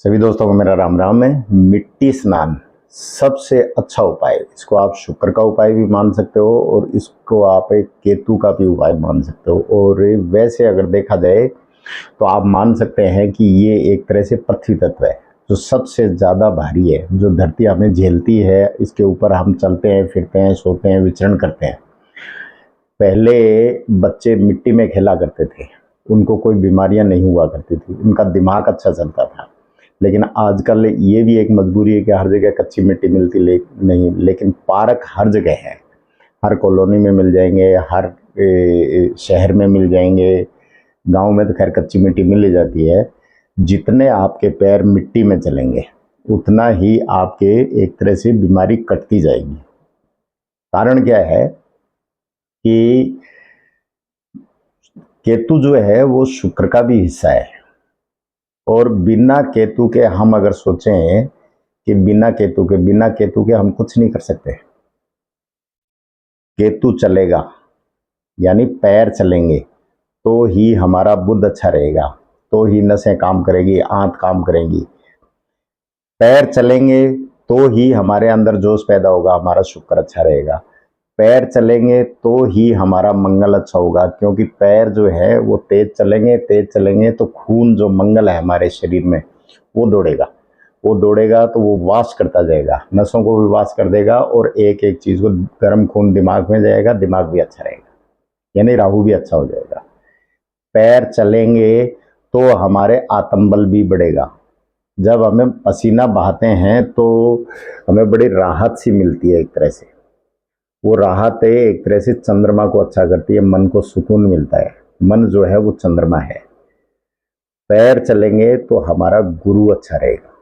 सभी दोस्तों को मेरा राम राम है। मिट्टी स्नान सबसे अच्छा उपाय है। इसको आप शुक्र का उपाय भी मान सकते हो और इसको आप एक केतु का भी उपाय मान सकते हो। और वैसे अगर देखा जाए तो आप मान सकते हैं कि ये एक तरह से पृथ्वी तत्व है जो सबसे ज़्यादा भारी है, जो धरती हमें झेलती है। इसके ऊपर हम चलते हैं, फिरते हैं, सोते हैं, विचरण करते हैं। पहले बच्चे मिट्टी में खेला करते थे, उनको कोई बीमारियां नहीं हुआ करती थी, उनका दिमाग अच्छा चलता था। लेकिन आजकल ये भी एक मजबूरी है कि हर जगह कच्ची मिट्टी मिलती नहीं, लेकिन पार्क हर जगह है। हर कॉलोनी में मिल जाएंगे, हर शहर में मिल जाएंगे। गांव में तो खैर कच्ची मिट्टी मिल ही जाती है। जितने आपके पैर मिट्टी में चलेंगे उतना ही आपके एक तरह से बीमारी कटती जाएगी। कारण क्या है कि केतु जो है वो शुक्र का भी हिस्सा है। और बिना केतु के हम अगर सोचें कि बिना केतु के हम कुछ नहीं कर सकते। केतु चलेगा यानी पैर चलेंगे तो ही हमारा बुद्ध अच्छा रहेगा, तो ही नसें काम करेगी, आंत काम करेगी। पैर चलेंगे तो ही हमारे अंदर जोश पैदा होगा, हमारा शुक्र अच्छा रहेगा। पैर चलेंगे तो ही हमारा मंगल अच्छा होगा, क्योंकि पैर जो है वो तेज चलेंगे तो खून जो मंगल है हमारे शरीर में वो दौड़ेगा तो वो वाश करता जाएगा, नसों को भी वाश कर देगा और एक एक चीज़ को, गर्म खून दिमाग में जाएगा, दिमाग भी अच्छा रहेगा, यानी राहु भी अच्छा हो जाएगा। पैर चलेंगे तो हमारे आत्मबल भी बढ़ेगा। जब हमें पसीना बहाते हैं तो हमें बड़ी राहत सी मिलती है। एक तरह से वो राहत है, एक तरह से चंद्रमा को अच्छा करती है, मन को सुकून मिलता है। मन जो है वो चंद्रमा है। पैर चलेंगे तो हमारा गुरु अच्छा रहेगा,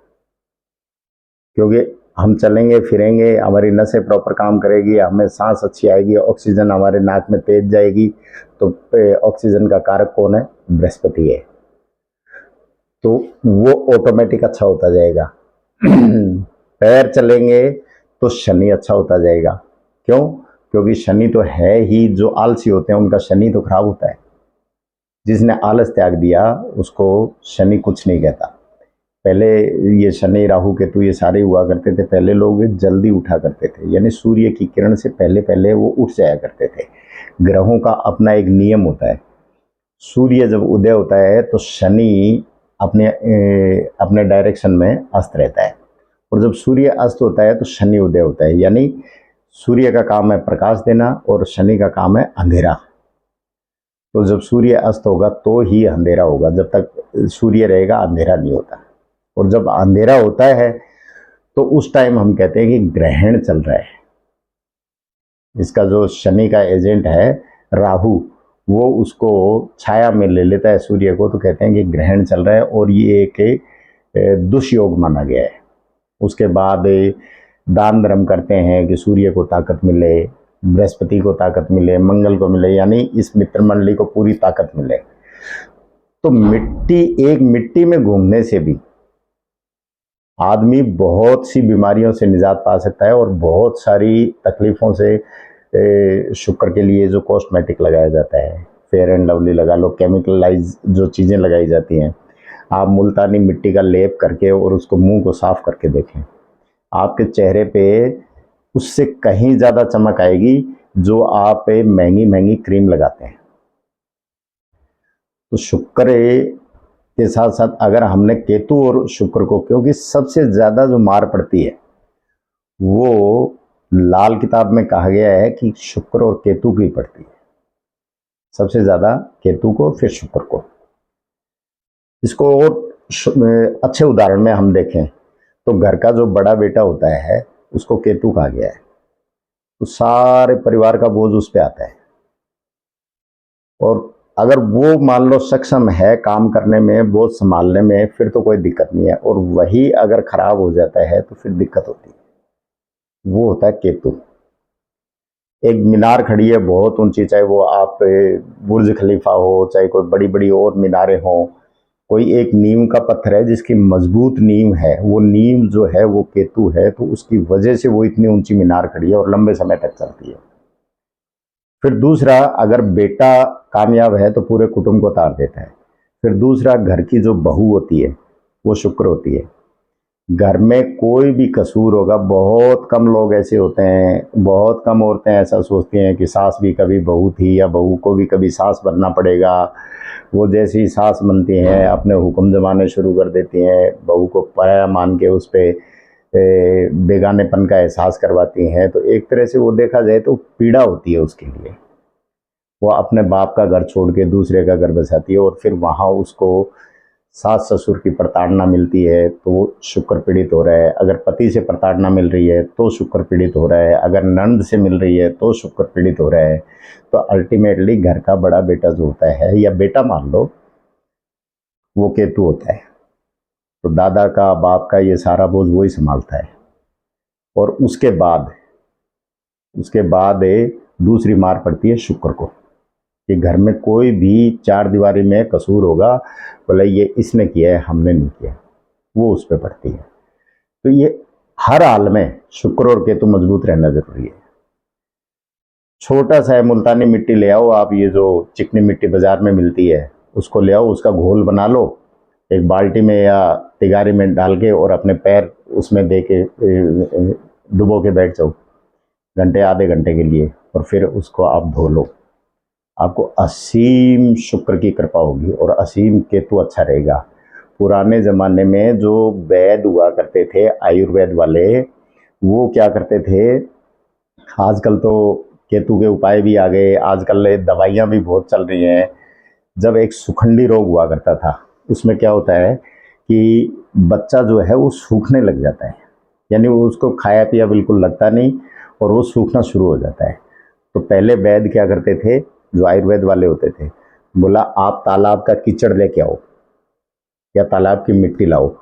क्योंकि हम चलेंगे फिरेंगे, हमारी नसें प्रॉपर काम करेगी, हमें सांस अच्छी आएगी, ऑक्सीजन हमारे नाक में तेज जाएगी। तो ऑक्सीजन का कारक कौन है? बृहस्पति है। तो वो ऑटोमेटिक अच्छा होता जाएगा। पैर चलेंगे तो शनि अच्छा होता जाएगा। क्यों? क्योंकि शनि तो है ही, जो आलसी होते हैं उनका शनि तो खराब होता है। जिसने आलस त्याग दिया उसको शनि कुछ नहीं कहता। पहले ये शनि राहु केतु ये सारे हुआ करते थे। पहले लोग जल्दी उठा करते थे, यानी सूर्य की किरण से पहले पहले वो उठ जाया करते थे। ग्रहों का अपना एक नियम होता है। सूर्य जब उदय होता है तो शनि अपने डायरेक्शन में अस्त रहता है, और जब सूर्य अस्त होता है तो शनि उदय होता है। यानी सूर्य का काम है प्रकाश देना और शनि का काम है अंधेरा। तो जब सूर्य अस्त होगा तो ही अंधेरा होगा, जब तक सूर्य रहेगा अंधेरा नहीं होता। और जब अंधेरा होता है तो उस टाइम हम कहते हैं कि ग्रहण चल रहा है। इसका जो शनि का एजेंट है राहु, वो उसको छाया में ले लेता है सूर्य को, तो कहते हैं कि ग्रहण चल रहा है और ये एक दुष्योग माना गया है। उसके बाद दान धर्म करते हैं कि सूर्य को ताकत मिले, बृहस्पति को ताकत मिले, मंगल को मिले, यानी इस मित्र मंडली को पूरी ताकत मिले। तो मिट्टी में घूमने से भी आदमी बहुत सी बीमारियों से निजात पा सकता है और बहुत सारी तकलीफों से। शुक्र के लिए जो कॉस्मेटिक लगाया जाता है, फेयर एंड लवली लगा लो, केमिकलाइज जो चीज़ें लगाई जाती हैं, आप मुल्तानी मिट्टी का लेप करके और उसको मुंह को साफ करके देखें, आपके चेहरे पे उससे कहीं ज़्यादा चमक आएगी जो आप महंगी महंगी क्रीम लगाते हैं। तो शुक्र के साथ साथ अगर हमने केतु और शुक्र को, क्योंकि सबसे ज़्यादा जो मार पड़ती है वो लाल किताब में कहा गया है कि शुक्र और केतु की पड़ती है, सबसे ज़्यादा केतु को, फिर शुक्र को। इसको और अच्छे उदाहरण में हम देखें तो घर का जो बड़ा बेटा होता है उसको केतु कहा गया है, तो सारे परिवार का बोझ उस पर आता है। और अगर वो मान लो सक्षम है काम करने में, बोझ संभालने में, फिर तो कोई दिक्कत नहीं है। और वही अगर खराब हो जाता है तो फिर दिक्कत होती है। वो होता है केतु। एक मीनार खड़ी है बहुत ऊंची, चाहे वो आप बुर्ज खलीफा हो, चाहे कोई बड़ी बड़ी और मीनारें हों, कोई एक नीम का पत्थर है जिसकी मजबूत नीम है, वो नीम जो है वो केतु है, तो उसकी वजह से वो इतनी ऊंची मीनार खड़ी है और लंबे समय तक चलती है। फिर दूसरा, अगर बेटा कामयाब है तो पूरे कुटुंब को तार देता है। फिर दूसरा, घर की जो बहू होती है वो शुक्र होती है। घर में कोई भी कसूर होगा, बहुत कम लोग ऐसे होते हैं, बहुत कम औरतें ऐसा सोचती हैं कि सास भी कभी बहू थी या बहू को भी कभी सास बनना पड़ेगा। वो जैसी सास बनती हैं अपने हुक्म जमाने शुरू कर देती हैं, बहू को पराया मान के उस पर बेगानेपन का एहसास करवाती हैं। तो एक तरह से वो देखा जाए तो पीड़ा होती है उसके लिए। वो अपने बाप का घर छोड़ के दूसरे का घर बसाती है और फिर वहाँ उसको सास ससुर की प्रताड़ना मिलती है तो वो शुक्र पीड़ित हो रहा है। अगर पति से प्रताड़ना मिल रही है तो शुक्र पीड़ित हो रहा है। अगर नंद से मिल रही है तो शुक्र पीड़ित हो रहा है। तो अल्टीमेटली घर का बड़ा बेटा जो होता है, या बेटा मान लो, वो केतु होता है। तो दादा का, बाप का ये सारा बोझ वही संभालता है। और उसके बाद दूसरी मार पड़ती है शुक्र को, कि घर में कोई भी चार दीवारी में कसूर होगा, बोले ये इसने किया है, हमने नहीं किया, वो उस पर पड़ती है। तो ये हर हाल में शुक्र और केतु मजबूत रहना जरूरी है। छोटा सा है, मुल्तानी मिट्टी ले आओ आप, ये जो चिकनी मिट्टी बाजार में मिलती है उसको ले आओ, उसका घोल बना लो, एक बाल्टी में या तिगारी में डाल के और अपने पैर उसमें दे के डुबो के बैठ जाओ घंटे, आधे घंटे के लिए, और फिर उसको आप धो लो। आपको असीम शुक्र की कृपा होगी और असीम केतु अच्छा रहेगा। पुराने ज़माने में जो वैद हुआ करते थे, आयुर्वेद वाले, वो क्या करते थे, आजकल तो केतु के उपाय भी आ गए, आजकल दवाइयाँ भी बहुत चल रही हैं। जब एक सुखंडी रोग हुआ करता था, उसमें क्या होता है कि बच्चा जो है वो सूखने लग जाता है, यानी वो उसको खाया पिया बिल्कुल लगता नहीं और वो सूखना शुरू हो जाता है। तो पहले वैद्य क्या करते थे, जो आयुर्वेद वाले होते थे, बोला आप तालाब का कीचड़ लेके आओ या तालाब की मिट्टी लाओ,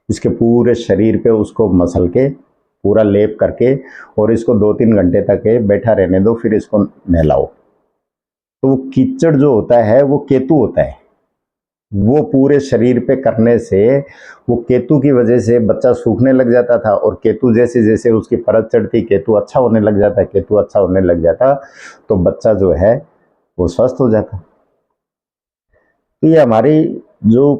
इसके पूरे शरीर पे उसको मसल के पूरा लेप करके और इसको 2-3 घंटे तक बैठा रहने दो, फिर इसको नहलाओ। तो वो कीचड़ जो होता है वो केतु होता है। वो पूरे शरीर पे करने से, वो केतु की वजह से बच्चा सूखने लग जाता था, और केतु जैसे जैसे उसकी परत चढ़ती, केतु अच्छा होने लग जाता, केतु अच्छा होने लग जाता, तो बच्चा जो है वो स्वस्थ हो जाता। तो ये हमारी जो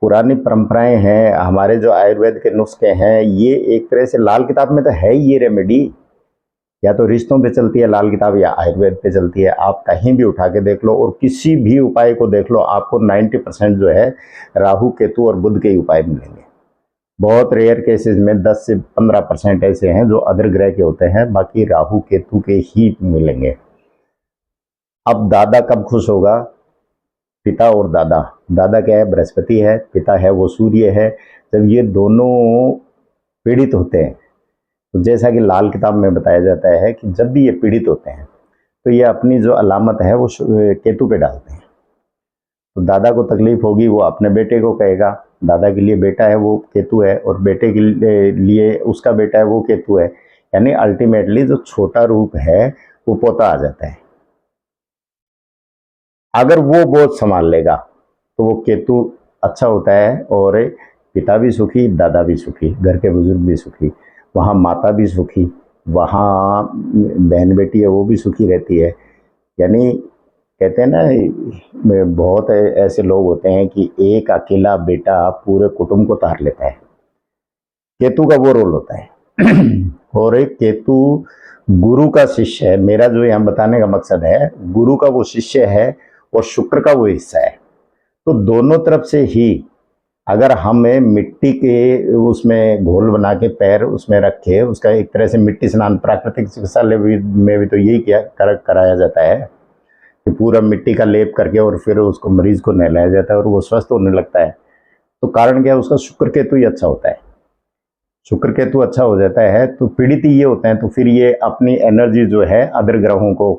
पुरानी परंपराएं हैं, हमारे जो आयुर्वेद के नुस्खे हैं, ये एक तरह से लाल किताब में तो है ही ये रेमेडी। या तो रिश्तों पे चलती है लाल किताब या आयुर्वेद पे चलती है। आप कहीं भी उठा के देख लो और किसी भी उपाय को देख लो, आपको 90% जो है राहु केतु और बुध के ही उपाय मिलेंगे। बहुत रेयर केसेस में 10 से 15% ऐसे हैं जो अदर ग्रह के होते हैं, बाकी राहु केतु के ही मिलेंगे। अब दादा कब खुश होगा? पिता और दादा। दादा क्या है? बृहस्पति है। पिता है वो सूर्य है। जब ये दोनों पीड़ित होते हैं, तो जैसा कि लाल किताब में बताया जाता है कि जब भी ये पीड़ित होते हैं तो ये अपनी जो अलामत है वो केतु पे डालते हैं। तो दादा को तकलीफ होगी, वो अपने बेटे को कहेगा, दादा के लिए बेटा है वो केतु है और बेटे के लिए उसका बेटा है वो केतु है, यानी अल्टीमेटली जो छोटा रूप है वो पोता आ जाता है। अगर वो बोझ संभाल लेगा तो वो केतु अच्छा होता है और पिता भी सुखी, दादा भी सुखी, घर के बुजुर्ग भी सुखी, वहाँ माता भी सुखी, वहाँ बहन बेटी है वो भी सुखी रहती है। यानी कहते हैं ना, बहुत ऐसे लोग होते हैं कि एक अकेला बेटा पूरे कुटुंब को तार लेता है। केतु का वो रोल होता है। और एक केतु गुरु का शिष्य है। मेरा जो यहाँ बताने का मकसद है, गुरु का वो शिष्य है और शुक्र का वो हिस्सा है। तो दोनों तरफ से ही अगर हमें मिट्टी के उसमें घोल बना के पैर उसमें रखे, उसका एक तरह से मिट्टी स्नान प्राकृतिक चिकित्सालय में भी तो यही कराया जाता है कि पूरा मिट्टी का लेप करके और फिर उसको मरीज को नहलाया जाता है और वो स्वस्थ होने लगता है। तो कारण क्या है? उसका शुक्र केतु ही अच्छा होता है। शुक्र केतु अच्छा हो जाता है तो पीड़ित ही ये होते हैं। तो फिर ये अपनी एनर्जी जो है अदर ग्रहों को,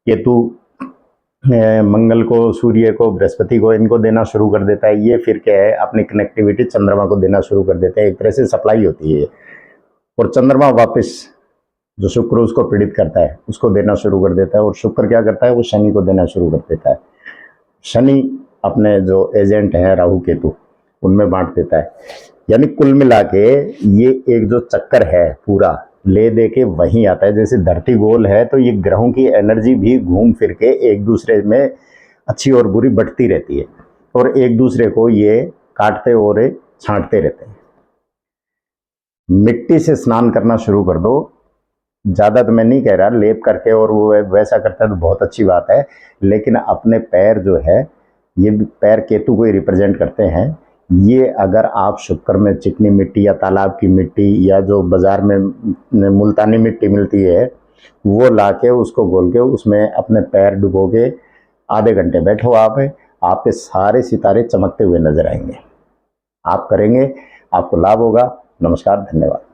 केतु मंगल को, सूर्य को, बृहस्पति को, इनको देना शुरू कर देता है। ये फिर क्या है, अपनी कनेक्टिविटी चंद्रमा को देना शुरू कर देते हैं। एक तरह से सप्लाई होती है और चंद्रमा वापस जो शुक्र उसको पीड़ित करता है उसको देना शुरू कर देता है। और शुक्र क्या करता है? वो शनि को देना शुरू कर देता है। शनि अपने जो एजेंट हैं राहु केतु उनमें बांट देता है। यानी कुल मिला के ये एक जो चक्कर है पूरा ले दे के वहीं आता है। जैसे धरती गोल है तो ये ग्रहों की एनर्जी भी घूम फिर के एक दूसरे में अच्छी और बुरी बढ़ती रहती है और एक दूसरे को ये काटते और छांटते रहते हैं। मिट्टी से स्नान करना शुरू कर दो। ज़्यादा तो मैं नहीं कह रहा, लेप करके और वो वैसा करता है तो बहुत अच्छी बात है, लेकिन अपने पैर जो है, ये पैर केतु को ही रिप्रेजेंट करते हैं। ये अगर आप शुक्र में चिकनी मिट्टी या तालाब की मिट्टी या जो बाज़ार में मुल्तानी मिट्टी मिलती है, वो लाके उसको घोल के उसमें अपने पैर डुबो के आधे घंटे बैठो आप, आपके सारे सितारे चमकते हुए नजर आएंगे। आप करेंगे, आपको लाभ होगा। नमस्कार, धन्यवाद।